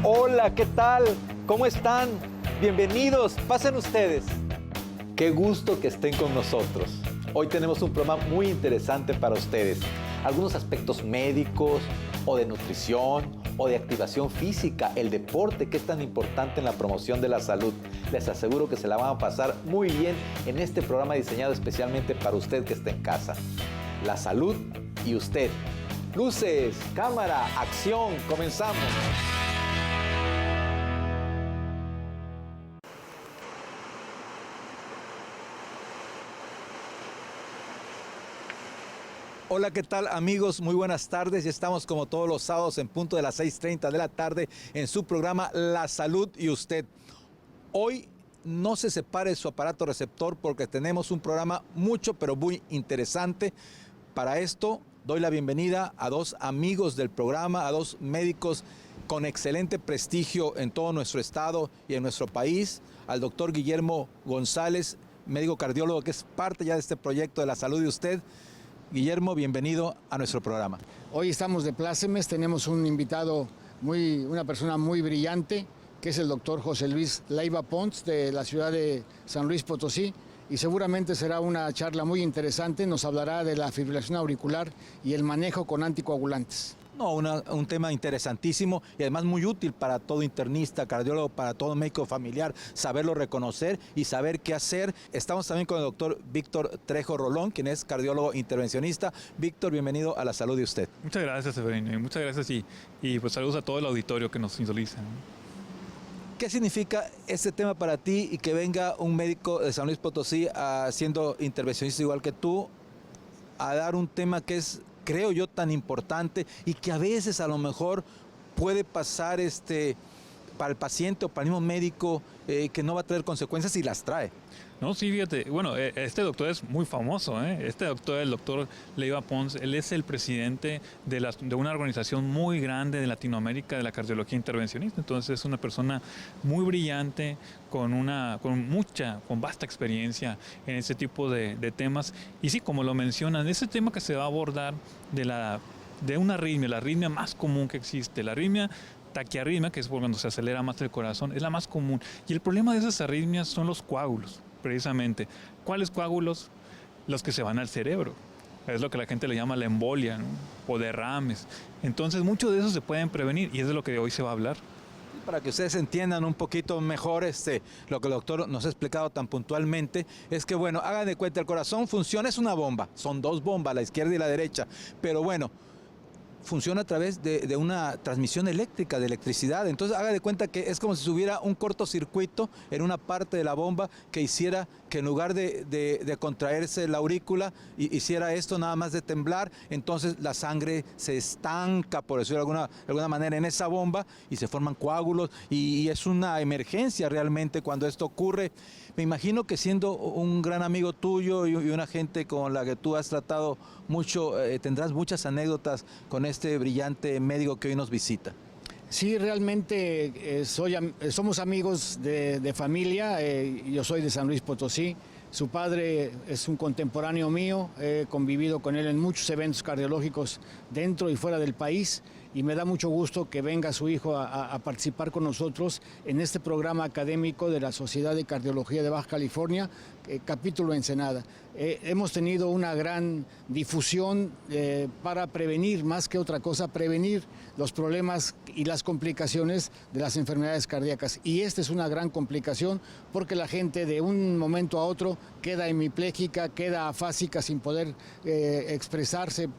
Hola, ¿qué tal? ¿Cómo están? Bienvenidos, pasen ustedes. Qué gusto que estén con nosotros. Hoy tenemos un programa muy interesante para ustedes. Algunos aspectos médicos o de nutrición o de activación física, el deporte que es tan importante en la promoción de la salud. Les aseguro que se la van a pasar muy bien en este programa diseñado especialmente para usted que está en casa. La salud y usted. Luces, cámara, acción, comenzamos. Hola, ¿qué tal amigos? Muy buenas tardes. Ya estamos como todos los sábados en punto de las 6:30 de la tarde en su programa La Salud y Usted. Hoy no se separe su aparato receptor porque tenemos un programa mucho pero muy interesante. Para esto doy la bienvenida a dos amigos del programa, a dos médicos con excelente prestigio en todo nuestro estado y en nuestro país, al doctor Guillermo González, médico cardiólogo que es parte ya de este proyecto de La Salud y Usted. Guillermo, bienvenido a nuestro programa. Hoy estamos de plácemes, tenemos un invitado, una persona muy brillante, que es el doctor José Luis Leiva Pons, de la ciudad de San Luis Potosí, y seguramente será una charla muy interesante. Nos hablará de la fibrilación auricular y el manejo con anticoagulantes. No, un tema interesantísimo y además muy útil para todo internista, cardiólogo, para todo médico familiar, saberlo reconocer y saber qué hacer. Estamos también con el doctor Víctor Trejo Rolón, quien es cardiólogo intervencionista. Víctor, bienvenido a La Salud de Usted. Muchas gracias, Severino, y muchas gracias y pues saludos a todo el auditorio que nos visualiza. ¿Qué significa este tema para ti y que venga un médico de San Luis Potosí siendo intervencionista igual que tú a dar un tema que es, creo yo, tan importante y que a veces a lo mejor puede pasar para el paciente o para el mismo médico que no va a traer consecuencias y las trae? No, sí, fíjate, bueno, este doctor es muy famoso, Este doctor, el doctor Leiva Pons, él es el presidente de una organización muy grande de Latinoamérica de la cardiología intervencionista. Entonces es una persona muy brillante, con vasta experiencia en este tipo de temas. Y sí, como lo mencionan, ese tema que se va a abordar de una arritmia, la arritmia más común que existe, la arritmia taquiarritmia, que es cuando se acelera más el corazón, es la más común. Y el problema de esas arritmias son los coágulos, precisamente. ¿Cuáles coágulos? Los que se van al cerebro. Es lo que la gente le llama la embolia, ¿no? O derrames. Entonces, muchos de esos se pueden prevenir y es de lo que hoy se va a hablar. Para que ustedes entiendan un poquito mejor lo que el doctor nos ha explicado tan puntualmente, es que, bueno, hagan de cuenta, el corazón funciona, es una bomba, son dos bombas, la izquierda y la derecha, pero bueno, funciona a través de una transmisión eléctrica, de electricidad. Entonces haga de cuenta que es como si hubiera un cortocircuito en una parte de la bomba que hiciera que en lugar de contraerse la aurícula, hiciera esto nada más de temblar. Entonces la sangre se estanca, por decirlo de alguna manera, en esa bomba y se forman coágulos y es una emergencia realmente cuando esto ocurre. Me imagino que siendo un gran amigo tuyo y una gente con la que tú has tratado mucho, tendrás muchas anécdotas con este brillante médico que hoy nos visita. Sí, realmente somos amigos de familia. Yo soy de San Luis Potosí. Su padre es un contemporáneo mío. He convivido con él en muchos eventos cardiológicos dentro y fuera del país. Y me da mucho gusto que venga su hijo a participar con nosotros en este programa académico de la Sociedad de Cardiología de Baja California, capítulo Ensenada. Hemos tenido una gran difusión para prevenir, más que otra cosa, prevenir los problemas y las complicaciones de las enfermedades cardíacas. Y esta es una gran complicación porque la gente de un momento a otro queda hemipléjica, queda afásica sin poder expresarse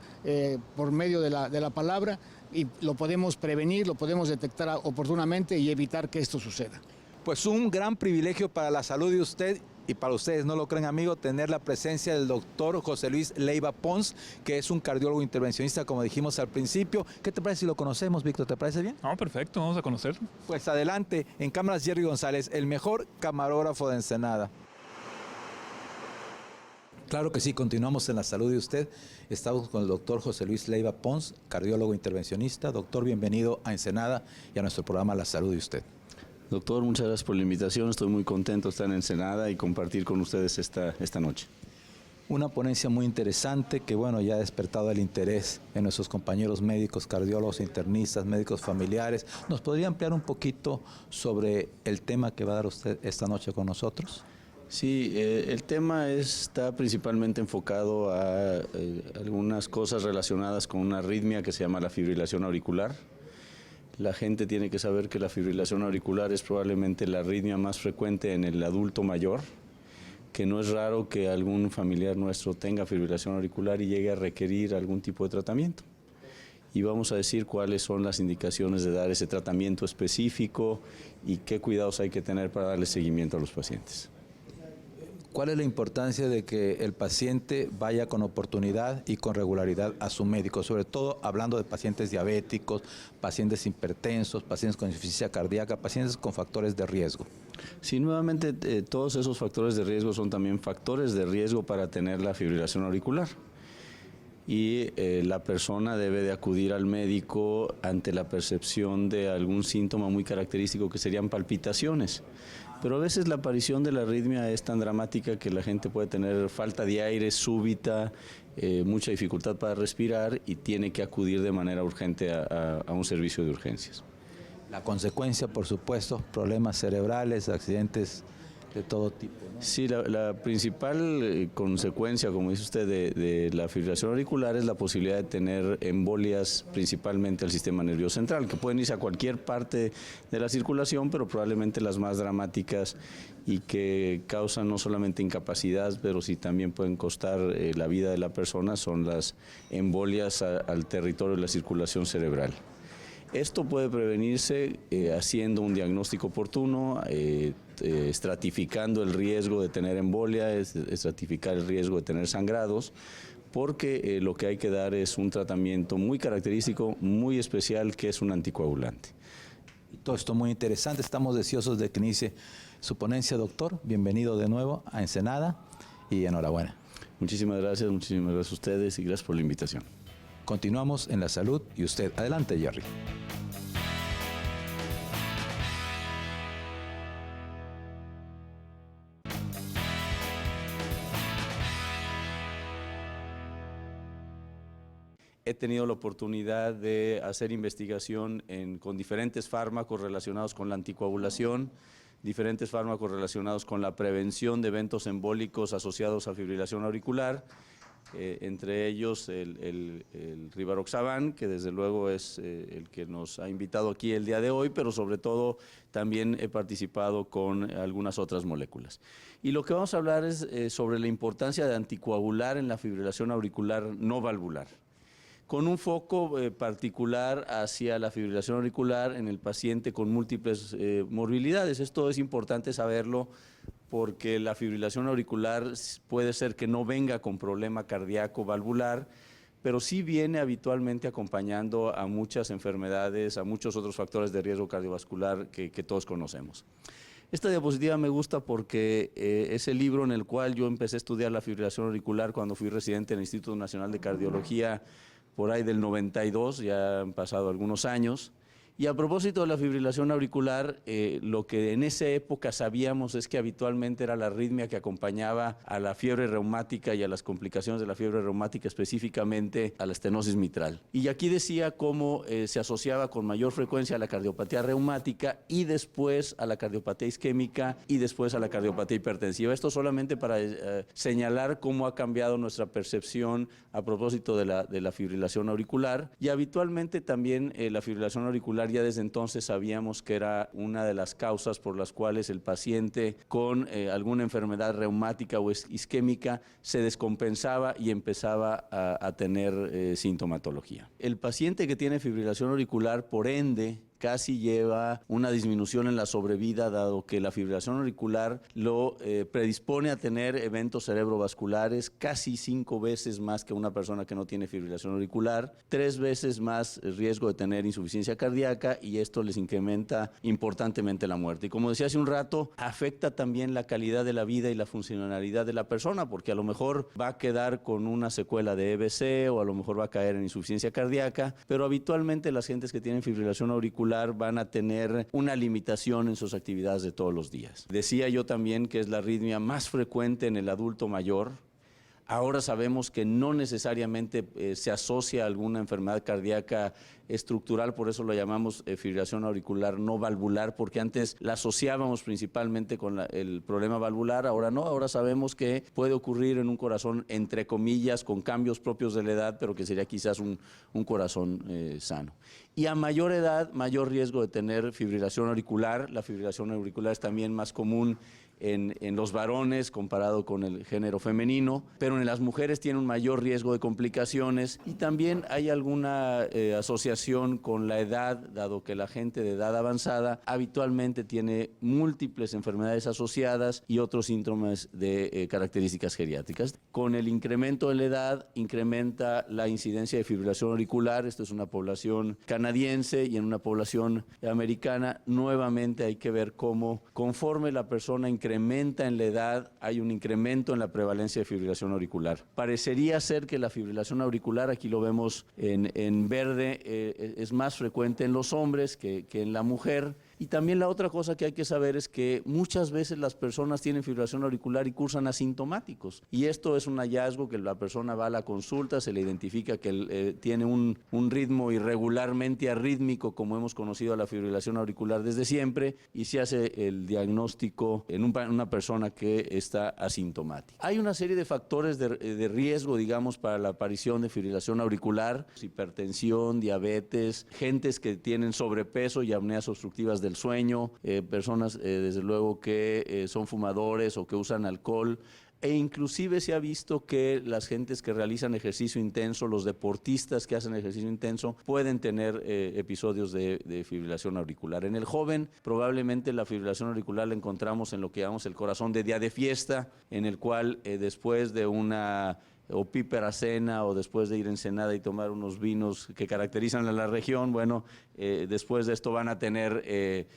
por medio de la palabra. Y lo podemos prevenir, lo podemos detectar oportunamente y evitar que esto suceda. Pues un gran privilegio para la salud de usted y para ustedes, no lo creen, amigo, tener la presencia del doctor José Luis Leiva Pons, que es un cardiólogo intervencionista, como dijimos al principio. ¿Qué te parece si lo conocemos, Víctor? ¿Te parece bien? No, perfecto, vamos a conocerlo. Pues adelante, en cámaras Jerry González, el mejor camarógrafo de Ensenada. Claro que sí, continuamos en La Salud de Usted. Estamos con el doctor José Luis Leiva Pons, cardiólogo intervencionista. Doctor, bienvenido a Ensenada y a nuestro programa La Salud de Usted. Doctor, muchas gracias por la invitación. Estoy muy contento de estar en Ensenada y compartir con ustedes esta noche. Una ponencia muy interesante que, bueno, ya ha despertado el interés en nuestros compañeros médicos, cardiólogos, internistas, médicos familiares. ¿Nos podría ampliar un poquito sobre el tema que va a dar usted esta noche con nosotros? Sí, el tema está principalmente enfocado a algunas cosas relacionadas con una arritmia que se llama la fibrilación auricular. La gente tiene que saber que la fibrilación auricular es probablemente la arritmia más frecuente en el adulto mayor, que no es raro que algún familiar nuestro tenga fibrilación auricular y llegue a requerir algún tipo de tratamiento. Y vamos a decir cuáles son las indicaciones de dar ese tratamiento específico y qué cuidados hay que tener para darle seguimiento a los pacientes. ¿Cuál es la importancia de que el paciente vaya con oportunidad y con regularidad a su médico? Sobre todo hablando de pacientes diabéticos, pacientes hipertensos, pacientes con insuficiencia cardíaca, pacientes con factores de riesgo. Sí, nuevamente todos esos factores de riesgo son también factores de riesgo para tener la fibrilación auricular. Y la persona debe de acudir al médico ante la percepción de algún síntoma muy característico que serían palpitaciones. Pero a veces la aparición de la arritmia es tan dramática que la gente puede tener falta de aire súbita, mucha dificultad para respirar y tiene que acudir de manera urgente a un servicio de urgencias. La consecuencia, por supuesto, problemas cerebrales, accidentes de todo tipo, ¿no? Sí, la principal consecuencia, como dice usted, de la fibrilación auricular es la posibilidad de tener embolias principalmente al sistema nervioso central, que pueden irse a cualquier parte de la circulación, pero probablemente las más dramáticas y que causan no solamente incapacidad, pero sí también pueden costar la vida de la persona, son las embolias al territorio de la circulación cerebral. Esto puede prevenirse haciendo un diagnóstico oportuno, estratificando el riesgo de tener embolia, estratificar el riesgo de tener sangrados, porque lo que hay que dar es un tratamiento muy característico, muy especial, que es un anticoagulante. Y todo esto muy interesante, estamos deseosos de que inicie su ponencia, doctor. Bienvenido de nuevo a Ensenada y enhorabuena. Muchísimas gracias a ustedes y gracias por la invitación. Continuamos en la salud y usted. Adelante, Jerry. He tenido la oportunidad de hacer investigación con diferentes fármacos relacionados con la anticoagulación, diferentes fármacos relacionados con la prevención de eventos embólicos asociados a fibrilación auricular, entre ellos el Rivaroxaban, que desde luego es el que nos ha invitado aquí el día de hoy, pero sobre todo también he participado con algunas otras moléculas. Y lo que vamos a hablar es sobre la importancia de anticoagular en la fibrilación auricular no valvular, con un foco particular hacia la fibrilación auricular en el paciente con múltiples morbilidades. Esto es importante saberlo porque la fibrilación auricular puede ser que no venga con problema cardíaco valvular, pero sí viene habitualmente acompañando a muchas enfermedades, a muchos otros factores de riesgo cardiovascular que todos conocemos. Esta diapositiva me gusta porque es el libro en el cual yo empecé a estudiar la fibrilación auricular cuando fui residente en el Instituto Nacional de Cardiología por ahí del 92, ya han pasado algunos años. Y a propósito de la fibrilación auricular, lo que en esa época sabíamos es que habitualmente era la arritmia que acompañaba a la fiebre reumática y a las complicaciones de la fiebre reumática, específicamente a la estenosis mitral. Y aquí decía cómo se asociaba con mayor frecuencia a la cardiopatía reumática y después a la cardiopatía isquémica y después a la cardiopatía hipertensiva. Esto solamente para señalar cómo ha cambiado nuestra percepción a propósito de la fibrilación auricular. Y habitualmente también la fibrilación auricular ya desde entonces sabíamos que era una de las causas por las cuales el paciente con alguna enfermedad reumática o isquémica se descompensaba y empezaba a tener sintomatología. El paciente que tiene fibrilación auricular, por ende, casi lleva una disminución en la sobrevida, dado que la fibrilación auricular lo predispone a tener eventos cerebrovasculares casi 5 veces más que una persona que no tiene fibrilación auricular, 3 veces más el riesgo de tener insuficiencia cardíaca, y esto les incrementa importantemente la muerte. Y como decía hace un rato, afecta también la calidad de la vida y la funcionalidad de la persona, porque a lo mejor va a quedar con una secuela de EBC o a lo mejor va a caer en insuficiencia cardíaca, pero habitualmente las gentes que tienen fibrilación auricular van a tener una limitación en sus actividades de todos los días. Decía yo también que es la arritmia más frecuente en el adulto mayor. Ahora sabemos que no necesariamente se asocia a alguna enfermedad cardíaca estructural, por eso lo llamamos fibrilación auricular no valvular, porque antes la asociábamos principalmente con el problema valvular, ahora no, ahora sabemos que puede ocurrir en un corazón, entre comillas, con cambios propios de la edad, pero que sería quizás un corazón sano. Y a mayor edad, mayor riesgo de tener fibrilación auricular. La fibrilación auricular es también más común en los varones comparado con el género femenino, pero en las mujeres tiene un mayor riesgo de complicaciones y también hay alguna asociación con la edad, dado que la gente de edad avanzada habitualmente tiene múltiples enfermedades asociadas y otros síntomas de características geriátricas. Con el incremento de la edad incrementa la incidencia de fibrilación auricular. Esto es una población canadiense y en una población americana. Nuevamente hay que ver cómo conforme la persona incrementa en la edad, hay un incremento en la prevalencia de fibrilación auricular. Parecería ser que la fibrilación auricular, aquí lo vemos en verde, es más frecuente en los hombres que en la mujer. Y también la otra cosa que hay que saber es que muchas veces las personas tienen fibrilación auricular y cursan asintomáticos. Y esto es un hallazgo que la persona va a la consulta, se le identifica que tiene un ritmo irregularmente arrítmico, como hemos conocido a la fibrilación auricular desde siempre, y se hace el diagnóstico en una persona que está asintomática. Hay una serie de factores de riesgo, digamos, para la aparición de fibrilación auricular: hipertensión, diabetes, gentes que tienen sobrepeso y apneas obstructivas del sueño, personas desde luego que son fumadores o que usan alcohol, e inclusive se ha visto que las gentes que realizan ejercicio intenso, los deportistas que hacen ejercicio intenso, pueden tener episodios de fibrilación auricular. En el joven, probablemente la fibrilación auricular la encontramos en lo que llamamos el corazón de día de fiesta, en el cual después de una opípera cena o después de ir en Ensenada y tomar unos vinos que caracterizan a la región, bueno, después de esto van a tener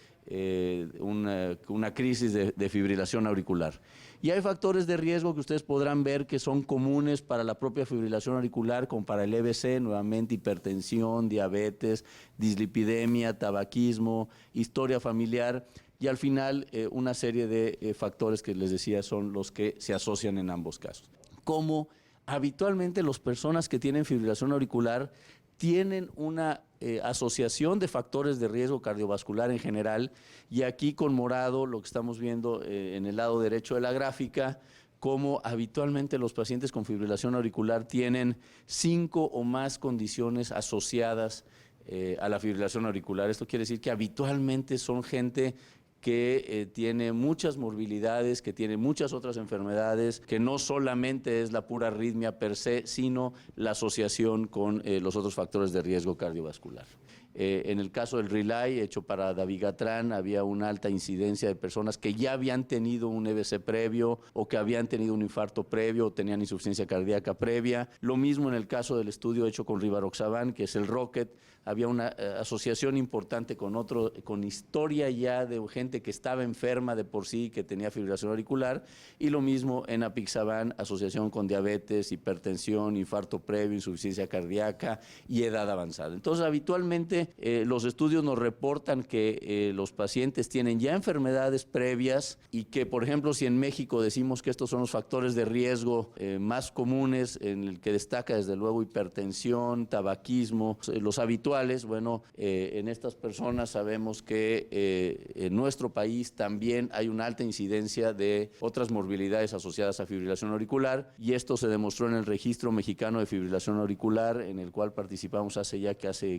una crisis de fibrilación auricular. Y hay factores de riesgo que ustedes podrán ver que son comunes para la propia fibrilación auricular, como para el EBC, nuevamente hipertensión, diabetes, dislipidemia, tabaquismo, historia familiar, y al final una serie de factores que les decía son los que se asocian en ambos casos. Como habitualmente las personas que tienen fibrilación auricular tienen una asociación de factores de riesgo cardiovascular en general, y aquí con morado lo que estamos viendo en el lado derecho de la gráfica, como habitualmente los pacientes con fibrilación auricular tienen 5 o más condiciones asociadas a la fibrilación auricular. Esto quiere decir que habitualmente son gente que tiene muchas morbilidades, que tiene muchas otras enfermedades, que no solamente es la pura arritmia per se, sino la asociación con los otros factores de riesgo cardiovascular. En el caso del Relay, hecho para dabigatran, había una alta incidencia de personas que ya habían tenido un EBC previo o que habían tenido un infarto previo o tenían insuficiencia cardíaca previa. Lo mismo en el caso del estudio hecho con rivaroxaban, que es el Rocket. Había una asociación importante con historia ya de gente que estaba enferma de por sí, que tenía fibrilación auricular, y lo mismo en apixaban, asociación con diabetes, hipertensión, infarto previo, insuficiencia cardíaca y edad avanzada. Entonces, habitualmente los estudios nos reportan que los pacientes tienen ya enfermedades previas y que, por ejemplo, si en México decimos que estos son los factores de riesgo más comunes, en el que destaca desde luego hipertensión, tabaquismo, los habituales, bueno, en estas personas sabemos que en nuestro país también hay una alta incidencia de otras morbilidades asociadas a fibrilación auricular, y esto se demostró en el Registro Mexicano de Fibrilación Auricular, en el cual participamos hace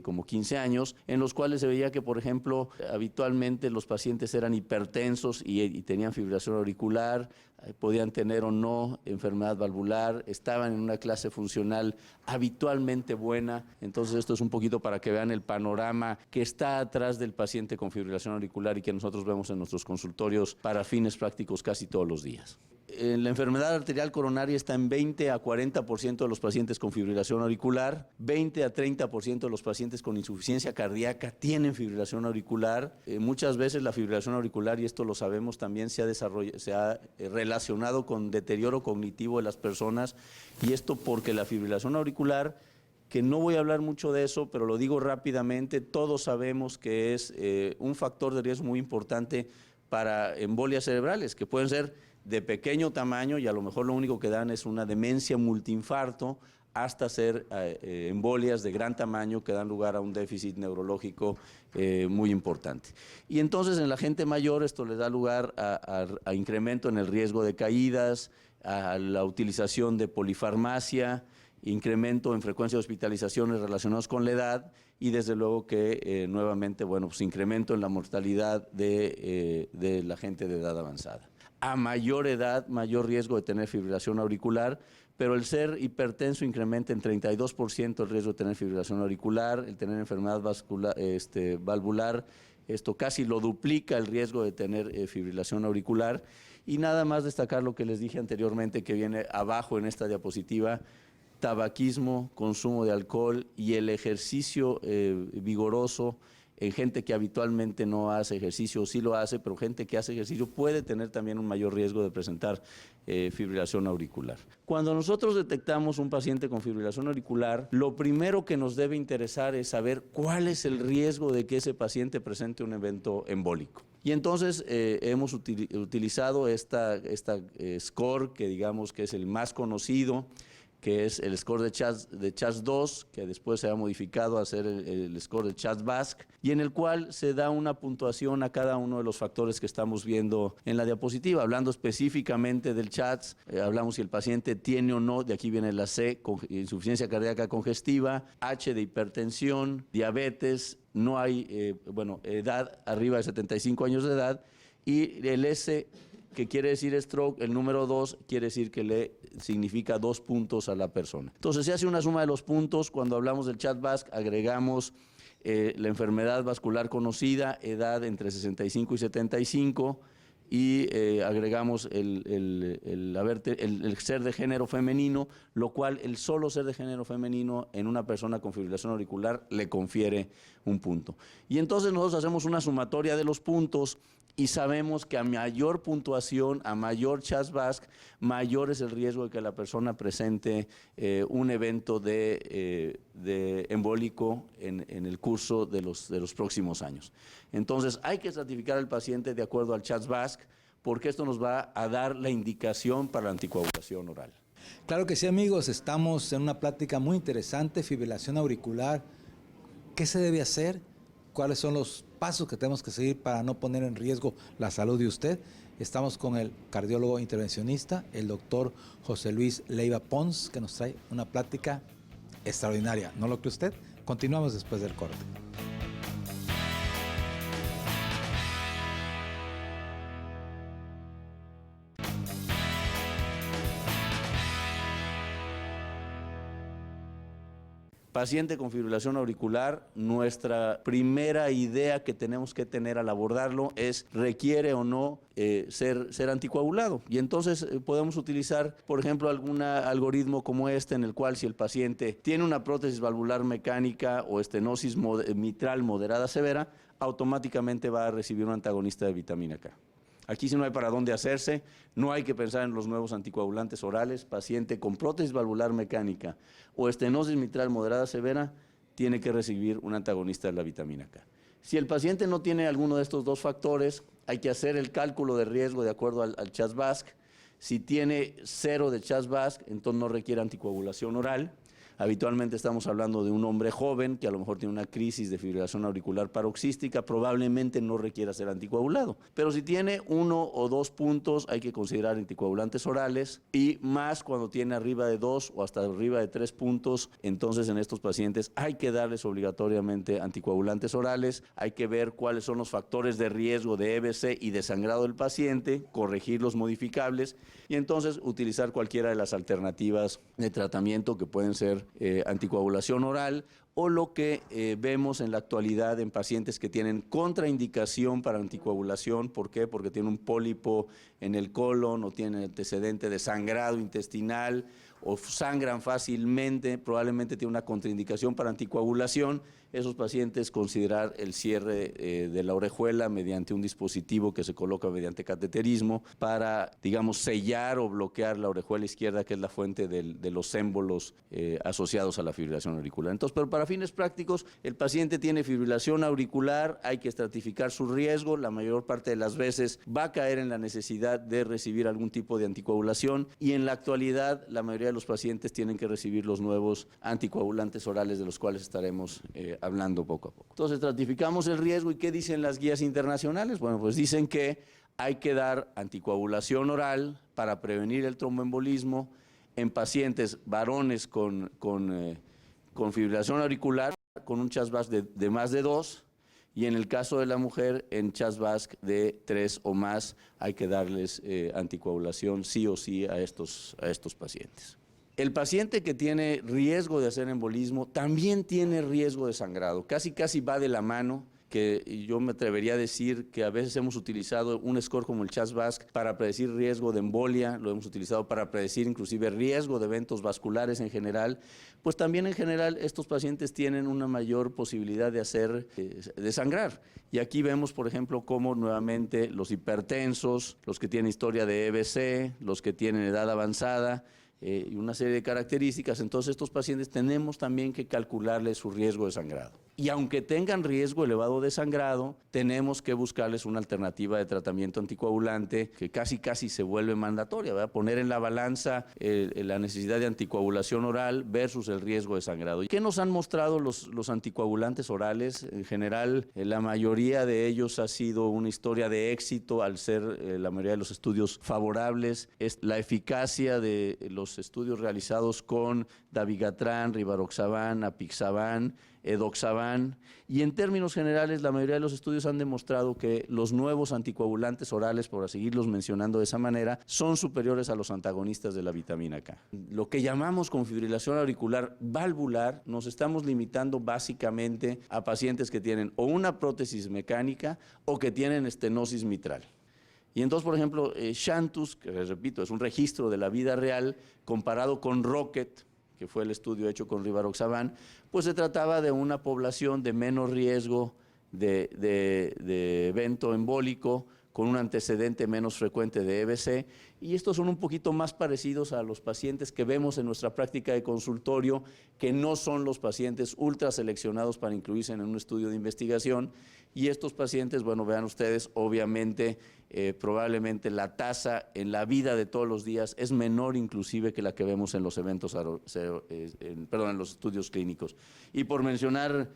como 15 años, en los cuales se veía que, por ejemplo, habitualmente los pacientes eran hipertensos y tenían fibrilación auricular, podían tener o no enfermedad valvular, estaban en una clase funcional habitualmente buena. Entonces esto es un poquito para que vean el panorama que está atrás del paciente con fibrilación auricular y que nosotros vemos en nuestros consultorios para fines prácticos casi todos los días. La enfermedad arterial coronaria está en 20 a 40% de los pacientes con fibrilación auricular, 20 a 30% de los pacientes con insuficiencia cardíaca tienen fibrilación auricular. Muchas veces la fibrilación auricular, y esto lo sabemos también, se ha relacionado con deterioro cognitivo de las personas, y esto porque la fibrilación auricular, que no voy a hablar mucho de eso, pero lo digo rápidamente, todos sabemos que es un factor de riesgo muy importante para embolias cerebrales, que pueden ser de pequeño tamaño y a lo mejor lo único que dan es una demencia multiinfarto, hasta hacer embolias de gran tamaño que dan lugar a un déficit neurológico muy importante. Y entonces en la gente mayor esto le da lugar a incremento en el riesgo de caídas, a la utilización de polifarmacia, incremento en frecuencia de hospitalizaciones relacionadas con la edad y desde luego que nuevamente, bueno, pues incremento en la mortalidad de la gente de edad avanzada. A mayor edad, mayor riesgo de tener fibrilación auricular, pero el ser hipertenso incrementa en 32% el riesgo de tener fibrilación auricular, el tener enfermedad valvular, esto casi lo duplica el riesgo de tener fibrilación auricular. Y nada más destacar lo que les dije anteriormente, que viene abajo en esta diapositiva: tabaquismo, consumo de alcohol y el ejercicio vigoroso en gente que habitualmente no hace ejercicio, o sí lo hace, pero gente que hace ejercicio puede tener también un mayor riesgo de presentar fibrilación auricular. Cuando nosotros detectamos un paciente con fibrilación auricular, lo primero que nos debe interesar es saber cuál es el riesgo de que ese paciente presente un evento embólico. Y entonces hemos utilizado esta score, que digamos que es el más conocido, que es el score de CHADS-2, que después se ha modificado a ser el score de CHADS-VASC, y en el cual se da una puntuación a cada uno de los factores que estamos viendo en la diapositiva. Hablando específicamente del CHADS, hablamos si el paciente tiene o no, de aquí viene la C, insuficiencia cardíaca congestiva, H de hipertensión, diabetes, no hay, edad arriba de 75 años de edad, y el S, que quiere decir stroke, el número 2 quiere decir que le significa 2 puntos a la persona. Entonces se hace una suma de los puntos. Cuando hablamos del CHADS-VASC agregamos la enfermedad vascular conocida, edad entre 65 y 75, y agregamos el ser de género femenino, lo cual el solo ser de género femenino en una persona con fibrilación auricular le confiere un punto. Y entonces nosotros hacemos una sumatoria de los puntos y sabemos que a mayor puntuación, a mayor CHADS-VASC, mayor es el riesgo de que la persona presente un evento de embólico en el curso de los próximos años. Entonces hay que estratificar al paciente de acuerdo al CHADS-VASC, porque esto nos va a dar la indicación para la anticoagulación oral. Claro que sí, amigos, estamos en una plática muy interesante, fibrilación auricular. ¿Qué se debe hacer? ¿Cuáles son los pasos que tenemos que seguir para no poner en riesgo la salud de usted? Estamos con el cardiólogo intervencionista, el doctor José Luis Leiva Pons, que nos trae una plática extraordinaria. ¿No lo cree usted? Continuamos después del corte. Paciente con fibrilación auricular, nuestra primera idea que tenemos que tener al abordarlo es: ¿requiere o no ser anticoagulado? Y entonces podemos utilizar, por ejemplo, algún algoritmo como este, en el cual si el paciente tiene una prótesis valvular mecánica o estenosis mitral moderada severa, automáticamente va a recibir un antagonista de vitamina K. Aquí sí no hay para dónde hacerse, no hay que pensar en los nuevos anticoagulantes orales. Paciente con prótesis valvular mecánica o estenosis mitral moderada severa tiene que recibir un antagonista de la vitamina K. Si el paciente no tiene alguno de estos dos factores, hay que hacer el cálculo de riesgo de acuerdo al CHADS-VASC. Si tiene 0 de CHADS-VASC, entonces no requiere anticoagulación oral. Habitualmente estamos hablando de un hombre joven que a lo mejor tiene una crisis de fibrilación auricular paroxística, probablemente no requiera ser anticoagulado. Pero si tiene 1 o 2 puntos, hay que considerar anticoagulantes orales, y más cuando tiene arriba de 2 o hasta arriba de 3 puntos, entonces en estos pacientes hay que darles obligatoriamente anticoagulantes orales, hay que ver cuáles son los factores de riesgo de EBC y de sangrado del paciente, corregir los modificables y entonces utilizar cualquiera de las alternativas de tratamiento que pueden ser anticoagulación oral o lo que vemos en la actualidad en pacientes que tienen contraindicación para anticoagulación. ¿Por qué? Porque tienen un pólipo en el colon o tienen antecedente de sangrado intestinal o sangran fácilmente, probablemente tiene una contraindicación para anticoagulación esos pacientes considerar el cierre de la orejuela mediante un dispositivo que se coloca mediante cateterismo para, digamos, sellar o bloquear la orejuela izquierda, que es la fuente de los émbolos asociados a la fibrilación auricular. Entonces, pero para fines prácticos, el paciente tiene fibrilación auricular, hay que estratificar su riesgo, la mayor parte de las veces va a caer en la necesidad de recibir algún tipo de anticoagulación, y en la actualidad la mayoría de los pacientes tienen que recibir los nuevos anticoagulantes orales, de los cuales estaremos hablando poco a poco. Entonces, estratificamos el riesgo. ¿Y qué dicen las guías internacionales? Bueno, pues dicen que hay que dar anticoagulación oral para prevenir el tromboembolismo en pacientes varones con fibrilación auricular con un CHA2-VASc de más de 2, y en el caso de la mujer, en CHA2-VASc de 3 o más, hay que darles anticoagulación sí o sí a estos pacientes. El paciente que tiene riesgo de hacer embolismo también tiene riesgo de sangrado, casi va de la mano, que yo me atrevería a decir que a veces hemos utilizado un score como el CHA2-VASc para predecir riesgo de embolia, lo hemos utilizado para predecir inclusive riesgo de eventos vasculares en general. Pues también en general estos pacientes tienen una mayor posibilidad de sangrar. Y aquí vemos, por ejemplo, cómo nuevamente los hipertensos, los que tienen historia de EBC, los que tienen edad avanzada, y una serie de características. Entonces, estos pacientes tenemos también que calcularles su riesgo de sangrado. Y aunque tengan riesgo elevado de sangrado, tenemos que buscarles una alternativa de tratamiento anticoagulante que casi se vuelve mandatoria, ¿verdad? Poner en la balanza la necesidad de anticoagulación oral versus el riesgo de sangrado. ¿Y qué nos han mostrado los anticoagulantes orales? En general, la mayoría de ellos ha sido una historia de éxito al ser la mayoría de los estudios favorables. Es la eficacia de los estudios realizados con dabigatran, rivaroxaban, apixaban, edoxaban, y en términos generales la mayoría de los estudios han demostrado que los nuevos anticoagulantes orales, por seguirlos mencionando de esa manera, son superiores a los antagonistas de la vitamina K. Lo que llamamos con fibrilación auricular valvular, nos estamos limitando básicamente a pacientes que tienen o una prótesis mecánica o que tienen estenosis mitral. Y entonces, por ejemplo, Shantus, que les repito, es un registro de la vida real, comparado con Rocket, que fue el estudio hecho con rivaroxaban, pues se trataba de una población de menos riesgo de evento embólico, con un antecedente menos frecuente de EBC, y estos son un poquito más parecidos a los pacientes que vemos en nuestra práctica de consultorio, que no son los pacientes ultra seleccionados para incluirse en un estudio de investigación. Y estos pacientes, bueno, vean ustedes, obviamente, probablemente la tasa en la vida de todos los días es menor inclusive que la que vemos en los eventos, en los estudios clínicos. Y por mencionarlo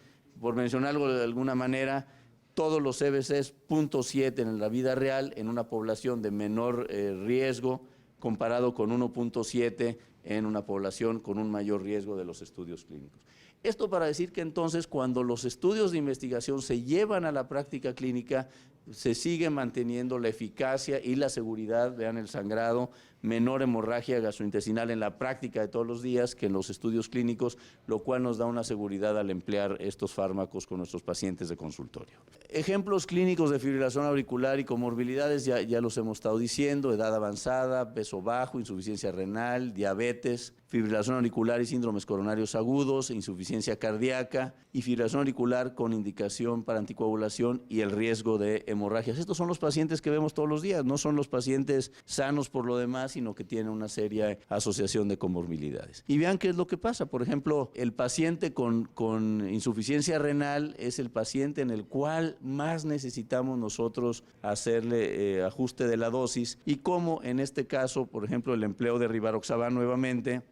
de alguna manera, todos los EBCs 0.7 en la vida real en una población de menor riesgo, comparado con 1.7 en una población con un mayor riesgo de los estudios clínicos. Esto para decir que entonces, cuando los estudios de investigación se llevan a la práctica clínica, se sigue manteniendo la eficacia y la seguridad, vean el sangrado, menor hemorragia gastrointestinal en la práctica de todos los días que en los estudios clínicos, lo cual nos da una seguridad al emplear estos fármacos con nuestros pacientes de consultorio. Ejemplos clínicos de fibrilación auricular y comorbilidades, ya los hemos estado diciendo: edad avanzada, peso bajo, insuficiencia renal, diabetes, fibrilación auricular y síndromes coronarios agudos, insuficiencia cardíaca y fibrilación auricular con indicación para anticoagulación y el riesgo de hemorragias. Estos son los pacientes que vemos todos los días, no son los pacientes sanos por lo demás, sino que tienen una seria asociación de comorbilidades. Y vean qué es lo que pasa. Por ejemplo, el paciente con insuficiencia renal es el paciente en el cual más necesitamos nosotros hacerle ajuste de la dosis, y cómo en este caso, por ejemplo, el empleo de rivaroxaban nuevamente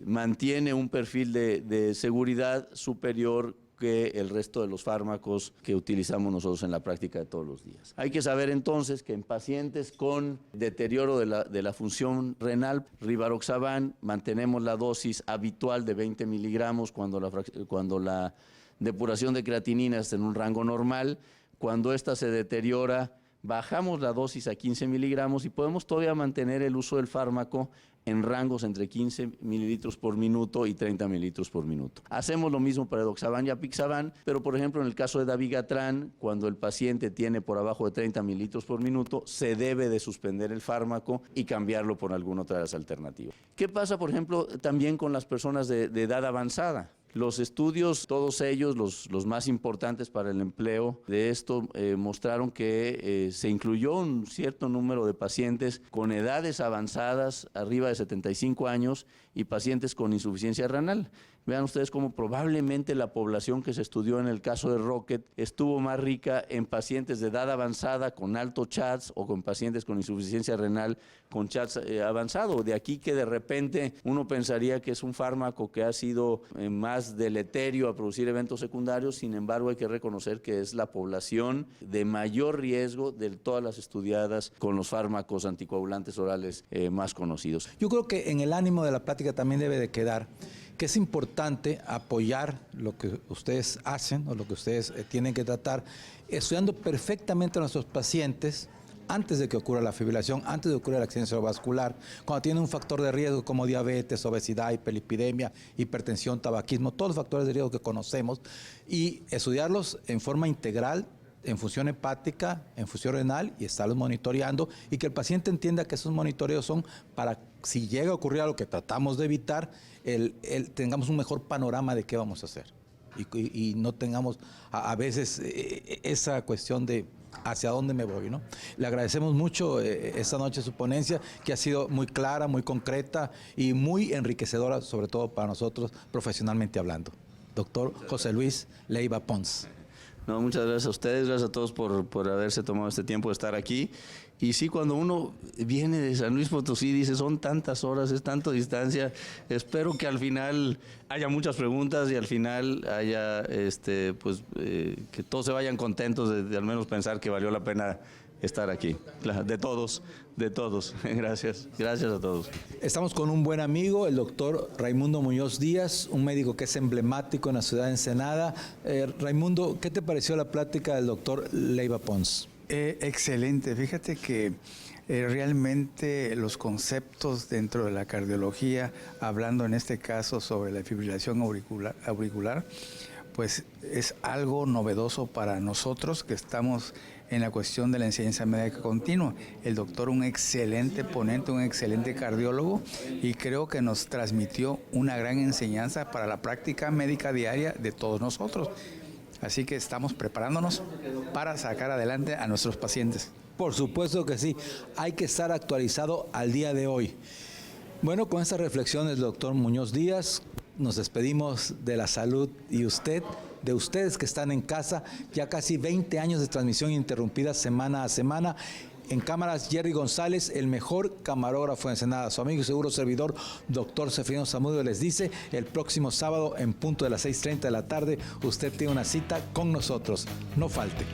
mantiene un perfil de seguridad superior que el resto de los fármacos que utilizamos nosotros en la práctica de todos los días. Hay que saber entonces que en pacientes con deterioro de la función renal, rivaroxaban, mantenemos la dosis habitual de 20 miligramos cuando la depuración de creatinina está en un rango normal. Cuando esta se deteriora, bajamos la dosis a 15 miligramos y podemos todavía mantener el uso del fármaco en rangos entre 15 mililitros por minuto y 30 mililitros por minuto. Hacemos lo mismo para edoxaban y apixaban, pero por ejemplo en el caso de dabigatran, cuando el paciente tiene por abajo de 30 mililitros por minuto, se debe de suspender el fármaco y cambiarlo por alguna otra de las alternativas. ¿Qué pasa, por ejemplo, también con las personas de edad avanzada? Los estudios, todos ellos, los más importantes para el empleo de esto, mostraron que se incluyó un cierto número de pacientes con edades avanzadas, arriba de 75 años, y pacientes con insuficiencia renal. Vean ustedes cómo probablemente la población que se estudió en el caso de Rocket estuvo más rica en pacientes de edad avanzada con alto CHADS o con pacientes con insuficiencia renal con CHADS avanzado. De aquí que de repente uno pensaría que es un fármaco que ha sido más deleterio a producir eventos secundarios, sin embargo hay que reconocer que es la población de mayor riesgo de todas las estudiadas con los fármacos anticoagulantes orales más conocidos. Yo creo que en el ánimo de la plática también debe de quedar que es importante apoyar lo que ustedes hacen o lo que ustedes tienen que tratar, estudiando perfectamente a nuestros pacientes antes de que ocurra la fibrilación, antes de que ocurra el accidente cerebrovascular, cuando tienen un factor de riesgo como diabetes, obesidad, hiperlipidemia, hipertensión, tabaquismo, todos los factores de riesgo que conocemos, y estudiarlos en forma integral, en función hepática, en función renal, y estarlos monitoreando, y que el paciente entienda que esos monitoreos son para, si llega a ocurrir algo que tratamos de evitar, tengamos un mejor panorama de qué vamos a hacer. Y no tengamos a veces esa cuestión de hacia dónde me voy, ¿no? Le agradecemos mucho esta noche su ponencia, que ha sido muy clara, muy concreta y muy enriquecedora, sobre todo para nosotros, profesionalmente hablando. Doctor José Luis Leiva Pons. No, muchas gracias a ustedes, gracias a todos por haberse tomado este tiempo de estar aquí. Y sí, cuando uno viene de San Luis Potosí, dice, son tantas horas, es tanta distancia, espero que al final haya muchas preguntas y al final haya, que todos se vayan contentos de al menos pensar que valió la pena estar aquí. De todos. Gracias a todos. Estamos con un buen amigo, el doctor Raimundo Muñoz Díaz, un médico que es emblemático en la ciudad de Ensenada. Raimundo, ¿qué te pareció la plática del doctor Leiva Pons? Excelente, fíjate que realmente los conceptos dentro de la cardiología, hablando en este caso sobre la fibrilación auricular, pues es algo novedoso para nosotros que estamos en la cuestión de la enseñanza médica continua. El doctor, un excelente ponente, un excelente cardiólogo, y creo que nos transmitió una gran enseñanza para la práctica médica diaria de todos nosotros. Así que estamos preparándonos para sacar adelante a nuestros pacientes. Por supuesto que sí, hay que estar actualizado al día de hoy. Bueno, con estas reflexiones, doctor Muñoz Díaz, nos despedimos de la salud y de ustedes que están en casa, ya casi 20 años de transmisión interrumpida semana a semana. En cámaras, Jerry González, el mejor camarógrafo de Ensenada. Su amigo y seguro servidor, doctor Sefirino Zamudio, les dice, el próximo sábado, en punto de las 6:30 de la tarde, usted tiene una cita con nosotros. No falte.